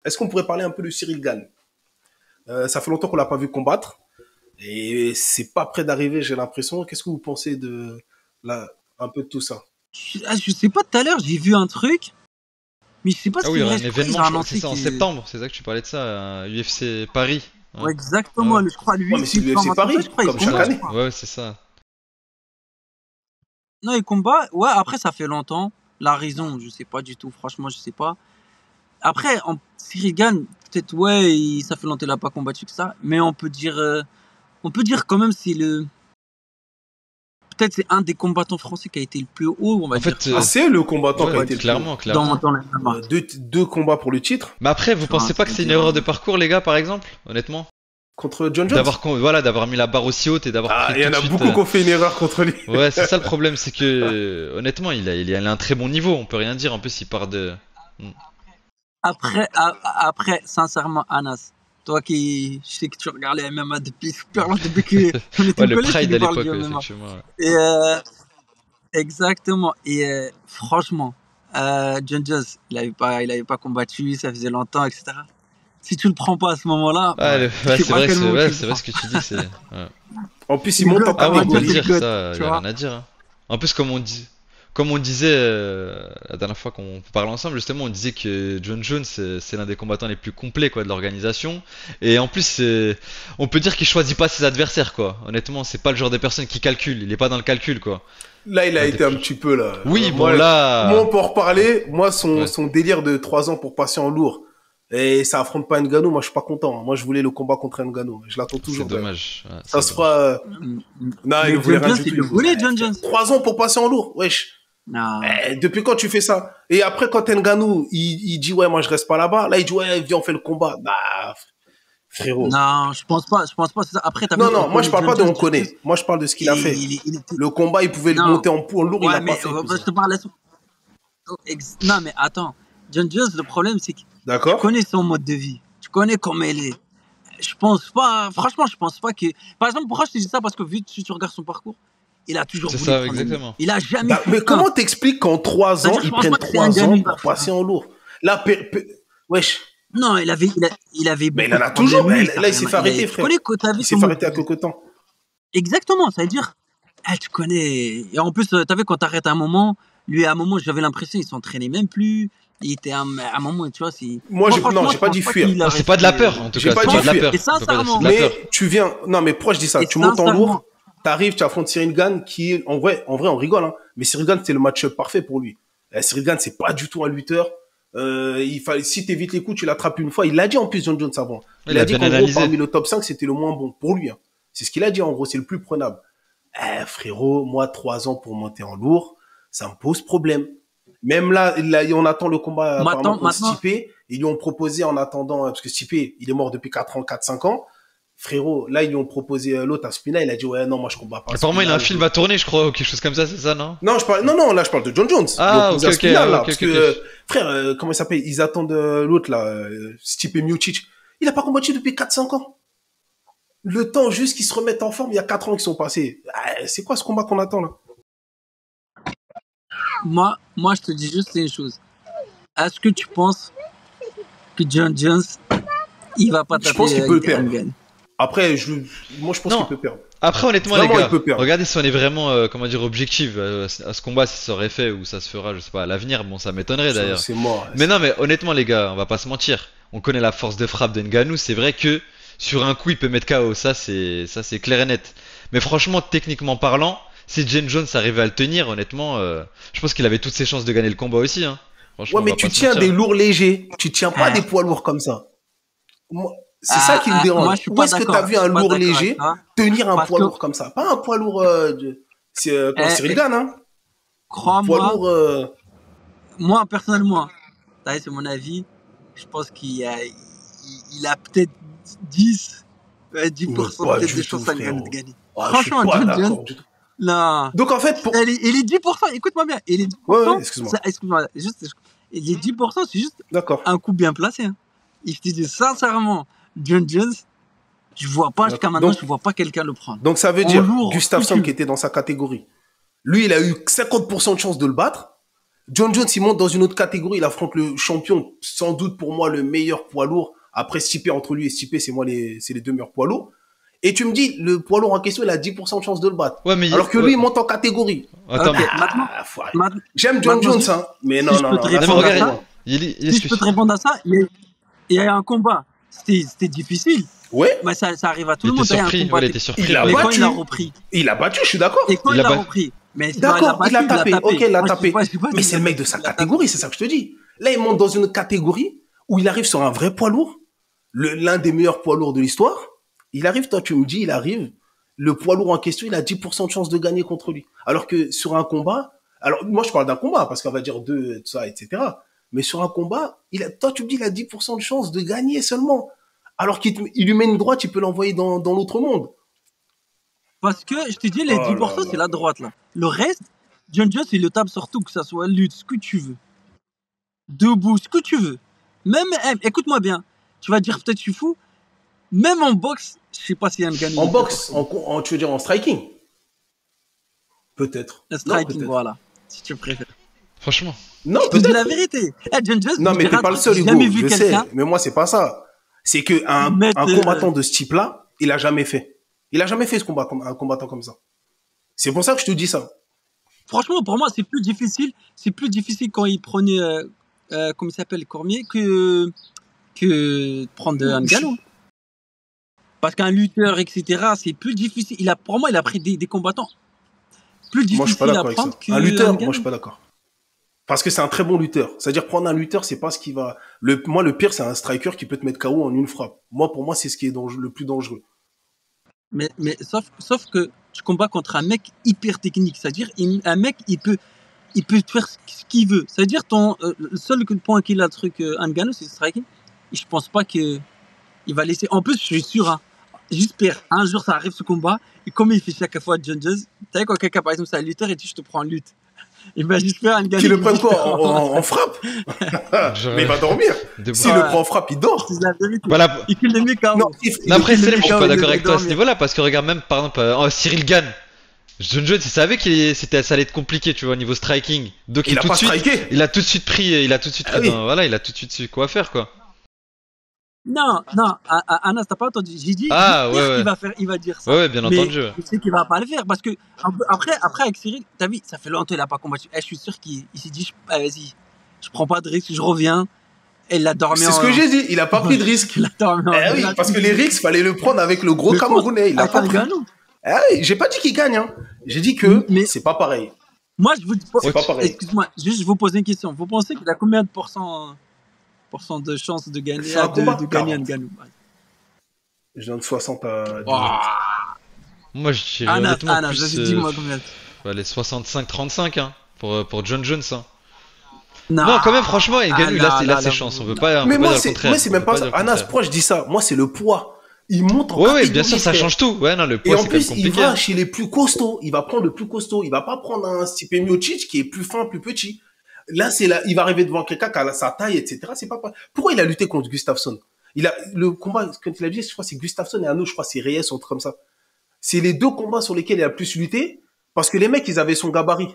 est-ce qu'on pourrait parler un peu de Cyril Gane? Ça fait longtemps qu'on l'a pas vu combattre et c'est pas près d'arriver, j'ai l'impression. Qu'est-ce que vous pensez de là, un peu de tout ça? Je sais pas, tout à l'heure, j'ai vu un truc, mais je sais pas Ah si oui, il c'est y aura vrai. un Je crois qu'ils événement, ont je crois que c'est annoncé ça en que. septembre, c'est ça que tu parlais de ça, UFC Paris. Ouais, Ah ouais. exactement. Je crois, Ouais, lui, mais c'est s'il l'UFC combat comme ça, Paris, je crois, il comme chaque combat, je année. crois. Ouais, c'est ça. Non, il combat. Ouais, après, ça fait longtemps. La raison, je sais pas du tout. Franchement, je sais pas. Après, Cyril Gane, peut-être, ouais, ça fait longtemps qu'il a pas combattu que ça. Mais on peut dire quand même, peut-être c'est un des combattants français qui a été le plus haut, on va En dire fait, ça. C'est le combattant qui a ouais, été le plus haut. clairement. Dans les MMA. Deux combats pour le titre Mais après, vous Tu vois, pensez pas que c'est une erreur de parcours, les gars, par exemple, honnêtement? contre John Jones. D'avoir mis la barre aussi haute et d'avoir Ah, pris il y tout en de a suite. beaucoup qui ont fait une erreur contre lui. Ouais, c'est ça le problème, c'est que honnêtement, il a un très bon niveau, on peut rien dire. En plus, il part de. Après, sincèrement, Anas, toi qui, je sais que tu regardes les MMA depuis super longtemps, depuis qu'on était Ouais, au le collège, tu Pride nous à parles l'époque, du MMA. effectivement. Ouais. Et exactement. Et franchement, John Jones, il avait pas combattu, ça faisait longtemps, etc. Si tu le prends pas à ce moment-là, Ouais, je sais c'est pas à vrai, quel moment tu le c'est vrai prends. ce que tu dis, c'est. Ouais. En plus, il monte en Ah oui, on peut le C'est catégorie. le dire, GOAT, ça, tu y a vois. rien à dire. Hein. En plus, comme on disait la dernière fois qu'on parlait ensemble, justement, on disait que John Jones, c'est l'un des combattants les plus complets quoi, de l'organisation. Et en plus, on peut dire qu'il choisit pas ses adversaires, quoi. Honnêtement, c'est pas le genre de personne qui calcule, il est pas dans le calcul, quoi. Là, il a L'un des été un plus. petit peu là. Oui, bon, Moi, on là. peut en reparler. Moi, Ouais. son délire de 3 ans pour passer en lourd et ça affronte pas Ngannou. Moi, je suis pas content. Moi, je voulais le combat contre Ngannou. Je l'attends C'est toujours d'ailleurs. dommage. Ouais, Ça c'est se dommage. fera. Non, il Mais ne voulait John rien Jones, du il tout. le Il voulait. voulait, John Frère, Jones. 3 ans pour passer en lourd. Wesh. Non. Depuis quand tu fais ça? Et après, quand Ngannou, il dit ouais, moi, je reste pas là-bas. Là, il dit ouais, viens, on fait le combat. Bah, frérot. Non, je pense pas, c'est ça. Après, t'as vu, Non, on non, moi, je connaît parle John pas de Jones, on connaît. Moi, je parle de ce qu'il a fait. il était. Le combat, il pouvait le Non. monter en lourd, il Ouais, l'a pas mais fait, je cousin. te parle. Non, mais attends. John Jones, le problème, c'est que tu D'accord? connais son mode de vie. Tu connais comment il est. Je pense pas, franchement, je pense pas que. Par exemple, pourquoi je te dis ça? Parce que vu que si tu regardes son parcours, il a toujours C'est voulu ça, prendre le exactement. Il a jamais fait Mais un. comment t'expliques qu'en 3 ans, C'est-à-dire, je ils pense prennent pas que c'est un 3 gars ans nul. pour passer en lourd? Là, wesh. Non, il avait Mais il beaucoup en de a toujours. problèmes, lui. Là, il s'est fait arrêter, Tu frère. connais que t'as vu Il s'est son fait mode arrêter de à vie. quelque temps. Exactement, ça veut dire. Tu connais. Et en plus, t'as vu, quand t'arrêtes un moment, lui, à un moment, j'avais l'impression qu'il s'entraînait même plus. Il était à un moment, tu vois, c'est. Moi, Moi, non, franchement, j'ai je pas pense dit pas fuir. qu'il a Non, c'est pas de la resté. peur, en tout J'ai cas. pas C'est dit pas de la fuir. peur. Et On peut pas dire c'est sincèrement. de la peur. Mais tu viens. Non, mais pourquoi je dis ça? Et Tu montes en lourd, sincèrement. t'arrives, tu affrontes Cyril Gane, qui est, en vrai, on rigole, hein. Mais Cyril Gane, c'est le match parfait pour lui. Cyril Gane, c'est pas du tout un lutteur. Si t'évites les coups, tu l'attrapes une fois. Il l'a dit en plus, John Jones avant. Il Il a a dit bien qu'en gros, analysé. parmi le top 5, c'était le moins bon pour lui. Hein. C'est ce qu'il a dit en gros, c'est le plus prenable. Frérot, moi, 3 ans pour monter en lourd, ça me pose problème. Même là, on attend le combat apparemment contre Stipe. Ils lui ont proposé en attendant, parce que Stipe, il est mort depuis 4 ans, 4-5 ans. Frérot, là, ils lui ont proposé l'autre à Spina. Il a dit, ouais, non, moi, je combats pas. Apparemment, il a un film je... à tourner, je crois, ou quelque chose comme ça, c'est ça, non? Non, là, je parle de John Jones. Ah, ok, Spinal, là, ok, parce ok, que, ok. frère, comment il s'appelle? Ils attendent l'autre, là, Stipe Miocic. Il a pas combattu depuis 4-5 ans. Le temps juste qu'ils se remettent en forme, il y a 4 ans qui sont passés. C'est quoi ce combat qu'on attend, là? Moi, je te dis juste une chose. Est-ce que tu penses que John Jones, il va pas taper? Je pense qu'il peut le perdre. Ngannou? Après, moi, je pense Non. qu'il peut perdre. Après, honnêtement, Vraiment, les il peut gars, perdre. regardez si on est vraiment, comment dire, objectif à ce combat, si ça aurait fait ou ça se fera, je sais pas, à l'avenir. Bon, ça m'étonnerait d'ailleurs. C'est mort. Mais non, mais honnêtement, les gars, on va pas se mentir. On connaît la force de frappe d'Ngannou. C'est vrai que sur un coup, il peut mettre KO. Ça, c'est clair et net. Mais franchement, techniquement parlant, si John Jones arrivait à le tenir, honnêtement, je pense qu'il avait toutes ses chances de gagner le combat aussi. Hein. Franchement, Ouais, mais on va tu pas se tiens mentir. des lourds légers. Tu tiens pas des poids lourds comme ça. C'est ça qui me dérange. Moi, je suis Où pas est-ce que d'accord. tu as vu Je un suis pas lourd d'accord avec léger ça. tenir un Parce poids que- lourd comme ça? Pas un poids lourd. C'est Cyril Gane, hein. Poids Crois-moi, lourd. moi, personnellement, ça, c'est mon avis. Je pense qu'il a peut-être 10, 10% Pas peut-être du des tout, chances à frérot. gagner. Ah, Franchement, je suis pas John Jones, d'accord du tout. là, Donc en fait, il est 10%, écoute-moi bien, il est 10%, Ouais, excuse-moi. excuse-moi, juste, il est 10%, c'est juste D'accord. un coup bien placé. Hein. Et je te dis sincèrement, John Jones, je vois pas, jusqu'à maintenant, Donc- je vois pas quelqu'un le prendre. Donc ça veut En dire lourd, Gustafsson si tu- qui était dans sa catégorie. Lui, il a eu 50% de chance de le battre. John Jones, il monte dans une autre catégorie, il affronte le champion, sans doute pour moi le meilleur poids lourd. Après Stipe, entre lui et Stipe, c'est les deux meilleurs poids lourds. Et tu me dis, le poids lourd en question, il a 10% de chance de le battre. Ouais, mais alors que lui, il monte en catégorie. Attends, Ok, J'aime John Jones, hein. Mais non, si je peux te répondre à ça, si je peux te répondre à ça, il y a un combat. C'était difficile. Ouais. Mais ça arrive à tout le monde. Il était surpris. Mais quand il a repris. Il a battu, je suis d'accord. Et quand il a repris. D'accord, il a tapé. Ok, il a tapé. Mais c'est le mec de sa catégorie, c'est ça que je te dis. Là, il monte dans une catégorie où il arrive sur un vrai poids lourd, l'un des meilleurs poids lourds de l'histoire. Il arrive, toi, tu me dis, il arrive, le poids lourd en question, il a 10% de chance de gagner contre lui. Alors que sur un combat, alors moi, je parle d'un combat, parce qu'on va dire deux, tout ça, etc. Mais sur un combat, toi, tu me dis, il a 10% de chance de gagner seulement. Alors qu'il lui met une droite, il peut l'envoyer dans l'autre monde. Parce que, je te dis, les 10%, c'est la droite, là. Le reste, John Jones, il le tape surtout, que ça soit lutte, ce que tu veux. Debout, ce que tu veux. Même, écoute-moi bien. Tu vas dire, peut-être, je suis fou. Même en boxe, je sais pas s'il y a un gagnant. En boxe, tu veux dire en striking? Peut-être. Le striking, voilà. Si tu préfères. Franchement. Non, je te dis la vérité. John Jones, non, mais t'es pas le seul, Hugo. Je sais. Mais moi, c'est pas ça. C'est que un combattant de ce type-là, il a jamais fait. Il a jamais fait ce combat comme un combattant comme ça. C'est pour ça que je te dis ça. Franchement, pour moi, c'est plus difficile. C'est plus difficile quand il prenait, comment il s'appelle, Cormier, que prendre un galop. Parce qu'un lutteur, etc., c'est plus difficile. Pour moi, il a pris des combattants plus difficiles à prendre qu'un lutteur. Moi, je suis pas d'accord. Parce que c'est un très bon lutteur. C'est-à-dire, prendre un lutteur, c'est pas ce qui va. Moi, le pire, c'est un striker qui peut te mettre KO en une frappe. Pour moi, c'est ce qui est le plus dangereux. Mais sauf que tu combats contre un mec hyper technique. C'est-à-dire, un mec, il peut te faire ce qu'il veut. C'est-à-dire, le seul point qu'il a, le truc, Ngannou, c'est le striking. Et je pense pas qu'il va laisser. En plus, je suis sûr, hein, j'espère, un jour, ça arrive ce combat. Et comme il fait chaque fois John Jones, tu sais, quand quelqu'un, par exemple, c'est un lutteur et dit, je te prends en lutte. Et ben, j'espère Ngannou. Qu'il le prenne quoi en frappe. Mais il va dormir. S'il le prend en frappe, il dort. C'est la vérité. Voilà. Il kill les mecs KO. Non, après, je suis pas d'accord avec toi à ce niveau-là, parce que regarde même, par exemple, Cyril Gane. John Jones, il savait ça allait être compliqué, tu vois, au niveau striking. Donc il a tout de suite pris, il a tout de suite su quoi faire, quoi. Non, Anas, t'as pas entendu. J'ai dit, il va dire ça. Ouais, bien entendu. Je sais qu'il va pas le faire parce que après avec Cyril, t'as vu, ça fait longtemps qu'il a pas combattu. Je suis sûr qu'il s'est dit, vas-y, je prends pas de risque, je reviens. Et il a dormi. C'est ce que j'ai dit. Il a pas pris de risque. Il a dormi. Oui, parce que les risques, fallait le prendre avec le gros Camerounais. Il a pas pris. Oui, j'ai pas dit qu'il gagne. Hein. J'ai dit que c'est pas pareil. Moi, je vous dis c'est pas pareil. Excuse-moi, juste je vous pose une question. Vous pensez qu'il a combien de pourcents de chances de gagner un Ngannou? Je donne 60 à 10. Moi, je dirais honnêtement plus. Dis-moi combien. Les 65-35 hein, pour John Jones. Hein. Non, quand même, franchement, Ngannou, il a ses chances. On veut pas. Mais moi, c'est même pas ça. Anas, pourquoi je dis ça? Moi, c'est le poids. Il monte en catégorie. Oui, bien sûr, ça change tout. Ouais, non, le poids, c'est quand même compliqué. Et en plus, il va chez les plus costauds. Il va prendre le plus costaud. Il va pas prendre un Stipe Miocic qui est plus fin, plus petit. Là, il va arriver devant quelqu'un qui a sa taille, etc. C'est pas. Pourquoi il a lutté contre Gustafsson? Le combat, quand il a lutté, je crois, c'est Gustafsson et un autre, je crois, c'est Reyes, ou un truc comme ça. C'est les deux combats sur lesquels il a plus lutté, parce que les mecs, ils avaient son gabarit.